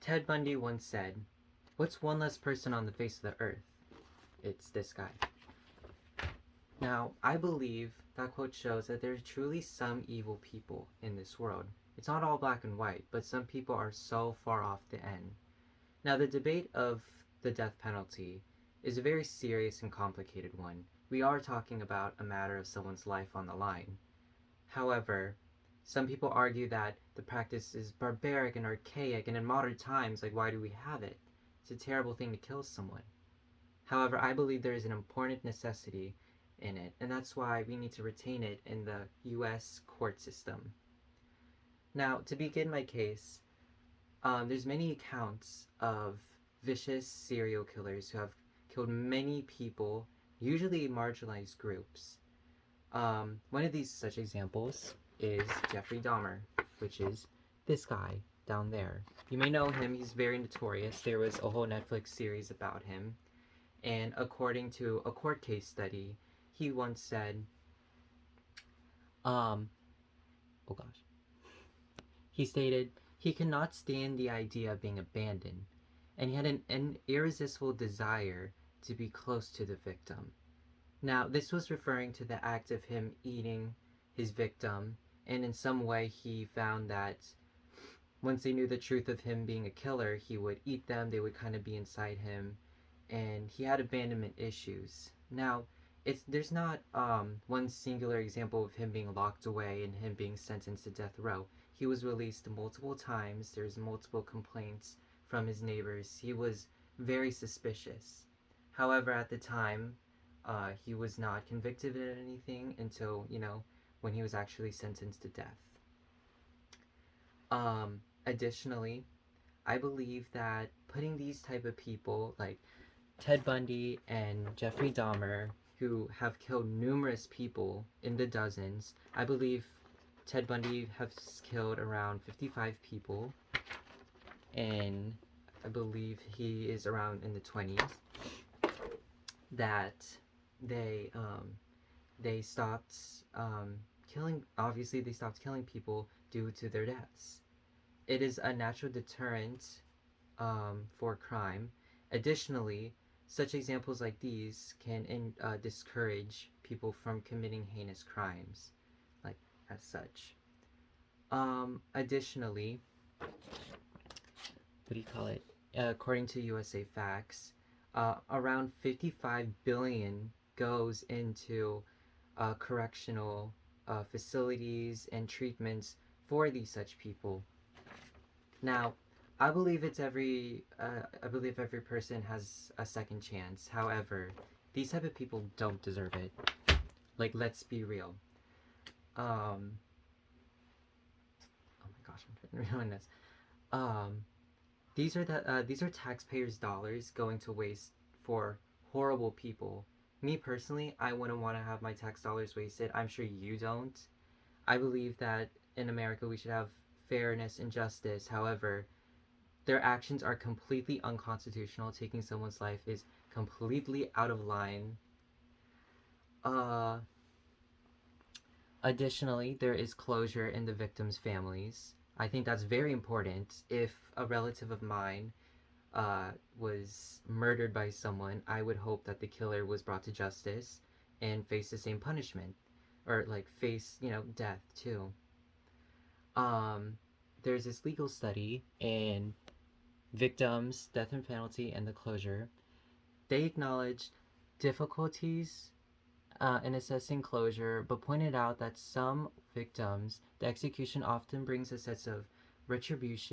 Ted Bundy once said, "What's one less person on the face of the earth? It's this guy." Now, I believe that quote shows that there's truly some evil people in this world. It's not all black and white, but some people are so far off the end. Now, the debate of the death penalty is a very serious and complicated one. We are talking about a matter of someone's life on the line. However, some people argue that the practice is barbaric and archaic, and in modern times, like, why do we have it? It's a terrible thing to kill someone. However, I believe there is an important necessity in it, and that's why we need to retain it in the US court system. Now, to begin my case, there's many accounts of vicious serial killers who have killed many people, usually marginalized groups. One of these such examples is Jeffrey Dahmer, which is this guy down there. You may know him, he's very notorious. There was a whole Netflix series about him. And according to a court case study, he once said, oh gosh. He stated he could not stand the idea of being abandoned, and he had an irresistible desire to be close to the victim. Now, this was referring to the act of him eating his victim, and in some way he found that once they knew the truth of him being a killer, he would eat them, they would kind of be inside him, and he had abandonment issues. Now, there's not one singular example of him being locked away and him being sentenced to death row. He was released multiple times. There's multiple complaints from his neighbors. He was very suspicious. However, at the time, he was not convicted of anything until, when he was actually sentenced to death. Additionally, I believe that putting these type of people like Ted Bundy and Jeffrey Dahmer, who have killed numerous people in the dozens, I believe Ted Bundy has killed around 55 people, and I believe he is around in the 20s, that they stopped killing, obviously they stopped killing people due to their deaths. It is a natural deterrent for crime. Additionally, such examples like these can discourage people from committing heinous crimes, like as such. Additionally, what do you call it? According to USA Facts, around 55 billion goes into correctional facilities and treatments for these such people. Now, I believe every person has a second chance. However, these type of people don't deserve it. Like, let's be real. Oh my gosh, I'm trying to ruin this. These are taxpayers' dollars going to waste for horrible people. Me personally, I wouldn't want to have my tax dollars wasted. I'm sure you don't. I believe that in America we should have fairness and justice. However, their actions are completely unconstitutional. Taking someone's life is completely out of line. Additionally, there is closure in the victims' families. I think that's very important. If a relative of mine was murdered by someone, I would hope that the killer was brought to justice and face the same punishment, or like face, death too. There's this legal study in victims, death and penalty, and the closure. They acknowledged difficulties in assessing closure, but pointed out that some victims, the execution often brings a sense of retribution